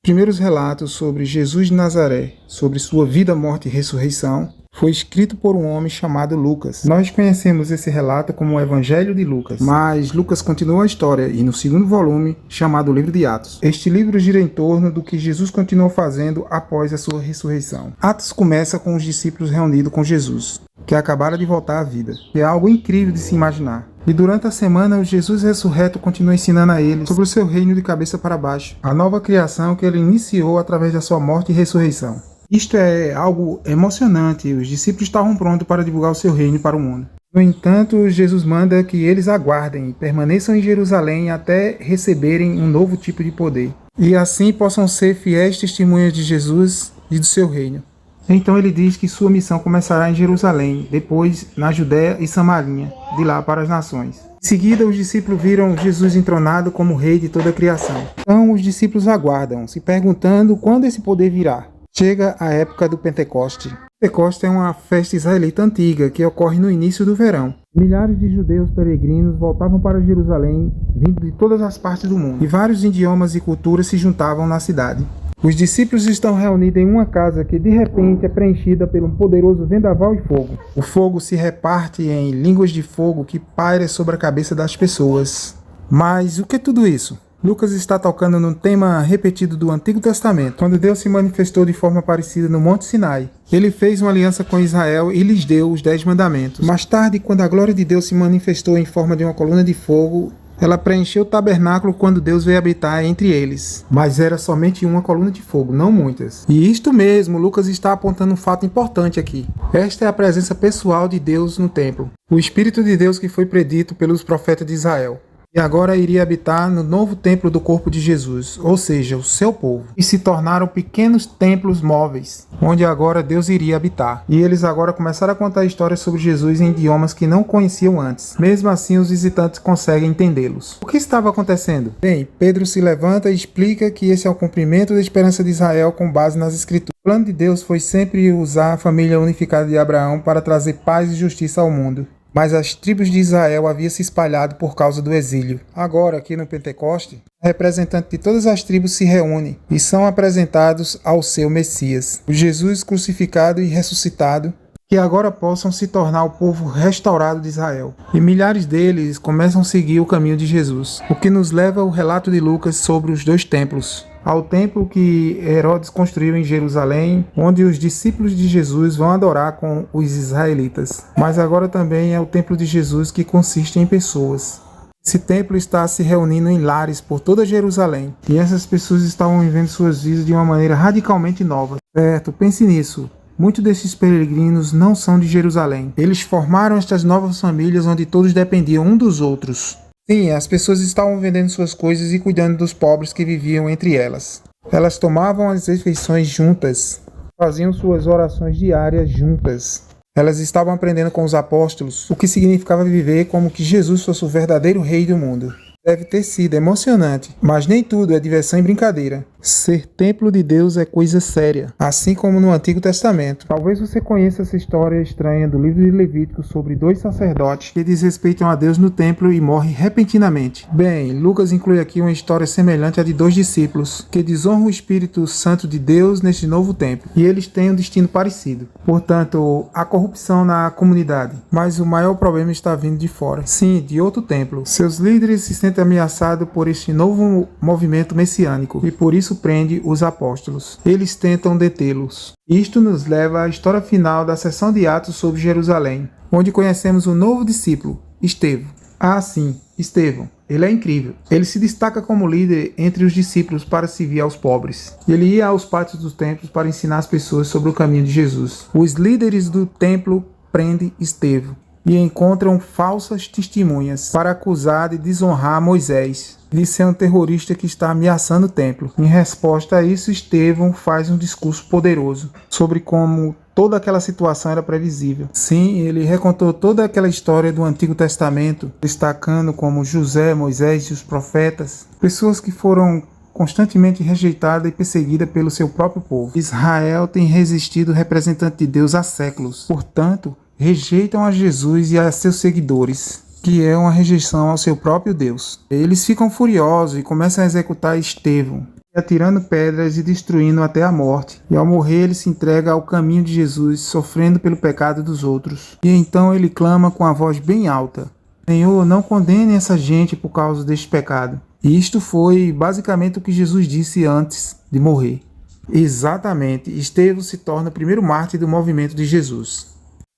Primeiros relatos sobre Jesus de Nazaré, sobre sua vida, morte e ressurreição, foi escrito por um homem chamado Lucas. Nós conhecemos esse relato como o Evangelho de Lucas, mas Lucas continua a história e no segundo volume, chamado Livro de Atos. Este livro gira em torno do que Jesus continuou fazendo após a sua ressurreição. Atos começa com os discípulos reunidos com Jesus, que acabaram de voltar à vida. É algo incrível de se imaginar. E durante a semana, o Jesus ressurreto continua ensinando a eles sobre o seu reino de cabeça para baixo, a nova criação que ele iniciou através da sua morte e ressurreição. Isto é algo emocionante, os discípulos estavam prontos para divulgar o seu reino para o mundo. No entanto, Jesus manda que eles aguardem e permaneçam em Jerusalém até receberem um novo tipo de poder, e assim possam ser fiéis testemunhas de Jesus e do seu reino. Então ele diz que sua missão começará em Jerusalém, depois na Judéia e Samaria, de lá para as nações. Em seguida, os discípulos viram Jesus entronado como rei de toda a criação. Então os discípulos aguardam, se perguntando quando esse poder virá. Chega a época do Pentecoste. Pentecoste é uma festa israelita antiga que ocorre no início do verão. Milhares de judeus peregrinos voltavam para Jerusalém, vindo de todas as partes do mundo, e vários idiomas e culturas se juntavam na cidade. Os discípulos estão reunidos em uma casa que de repente é preenchida por um poderoso vendaval e fogo. O fogo se reparte em línguas de fogo que paira sobre a cabeça das pessoas. Mas o que é tudo isso? Lucas está tocando num tema repetido do Antigo Testamento, quando Deus se manifestou de forma parecida no Monte Sinai. Ele fez uma aliança com Israel e lhes deu os 10 mandamentos. Mais tarde, quando a glória de Deus se manifestou em forma de uma coluna de fogo, ela preencheu o tabernáculo quando Deus veio habitar entre eles. Mas era somente uma coluna de fogo, não muitas. E isto mesmo, Lucas está apontando um fato importante aqui. Esta é a presença pessoal de Deus no templo. O Espírito de Deus que foi predito pelos profetas de Israel. E agora iria habitar no novo templo do corpo de Jesus, ou seja, o seu povo. E se tornaram pequenos templos móveis, onde agora Deus iria habitar. E eles agora começaram a contar histórias sobre Jesus em idiomas que não conheciam antes. Mesmo assim, os visitantes conseguem entendê-los. O que estava acontecendo? Bem, Pedro se levanta e explica que esse é o cumprimento da esperança de Israel com base nas Escrituras. O plano de Deus foi sempre usar a família unificada de Abraão para trazer paz e justiça ao mundo. Mas as tribos de Israel haviam se espalhado por causa do exílio. Agora, aqui no Pentecoste, representantes de todas as tribos se reúnem e são apresentados ao seu Messias, o Jesus crucificado e ressuscitado, que agora possam se tornar o povo restaurado de Israel. E milhares deles começam a seguir o caminho de Jesus, o que nos leva ao relato de Lucas sobre os 2 templos. Ao templo que Herodes construiu em Jerusalém, onde os discípulos de Jesus vão adorar com os israelitas. Mas agora também é o templo de Jesus que consiste em pessoas. Esse templo está se reunindo em lares por toda Jerusalém. E essas pessoas estavam vivendo suas vidas de uma maneira radicalmente nova. Certo, pense nisso. Muitos desses peregrinos não são de Jerusalém. Eles formaram estas novas famílias onde todos dependiam um dos outros. Sim, as pessoas estavam vendendo suas coisas e cuidando dos pobres que viviam entre elas. Elas tomavam as refeições juntas, faziam suas orações diárias juntas. Elas estavam aprendendo com os apóstolos o que significava viver como que Jesus fosse o verdadeiro rei do mundo. Deve ter sido emocionante, mas nem tudo é diversão e brincadeira. Ser templo de Deus é coisa séria, assim como no Antigo Testamento. Talvez você conheça essa história estranha do livro de Levítico sobre 2 sacerdotes que desrespeitam a Deus no templo e morrem repentinamente. Bem, Lucas inclui aqui uma história semelhante à de 2 discípulos que desonram o Espírito Santo de Deus neste novo templo, e eles têm um destino parecido. Portanto, há corrupção na comunidade, mas o maior problema está vindo de fora. Sim, de outro templo. Seus líderes se sentem ameaçados por este novo movimento messiânico e por isso prende os apóstolos. Eles tentam detê-los. Isto nos leva à história final da seção de Atos sobre Jerusalém, onde conhecemos um novo discípulo, Estevão. Ah, sim, Estevão. Ele é incrível. Ele se destaca como líder entre os discípulos para servir aos pobres. Ele ia aos pátios dos templos para ensinar as pessoas sobre o caminho de Jesus. Os líderes do templo prendem Estevão e encontram falsas testemunhas para acusar de desonrar Moisés, de ser um terrorista que está ameaçando o templo. Em resposta a isso, Estevão faz um discurso poderoso sobre como toda aquela situação era previsível. Sim, ele recontou toda aquela história do Antigo Testamento, destacando como José, Moisés e os profetas, pessoas que foram constantemente rejeitada e perseguida pelo seu próprio povo. Israel tem resistido o representante de Deus há séculos. Portanto, rejeitam a Jesus e a seus seguidores, que é uma rejeição ao seu próprio Deus. Eles ficam furiosos e começam a executar Estevão. atirando pedras e destruindo até a morte. E ao morrer ele se entrega ao caminho de Jesus, sofrendo pelo pecado dos outros. E então ele clama com a voz bem alta: Senhor, não condene essa gente por causa deste pecado. E isto foi basicamente o que Jesus disse antes de morrer. Exatamente, Estevão se torna o primeiro mártir do movimento de Jesus,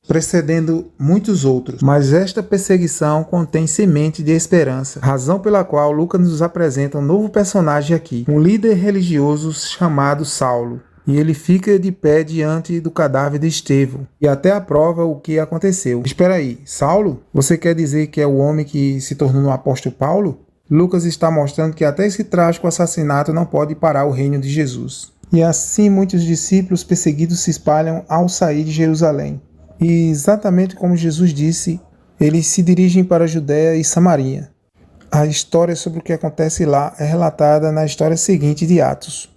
precedendo muitos outros. Mas esta perseguição contém semente de esperança, razão pela qual Lucas nos apresenta um novo personagem aqui, um líder religioso chamado Saulo. E ele fica de pé diante do cadáver de Estevão e até aprova o que aconteceu. Espera aí, Saulo? Você quer dizer que é o homem que se tornou o apóstolo Paulo? Lucas está mostrando que até esse trágico assassinato não pode parar o reino de Jesus. E assim muitos discípulos perseguidos se espalham ao sair de Jerusalém. E exatamente como Jesus disse, eles se dirigem para a Judéia e Samaria. A história sobre o que acontece lá é relatada na história seguinte de Atos.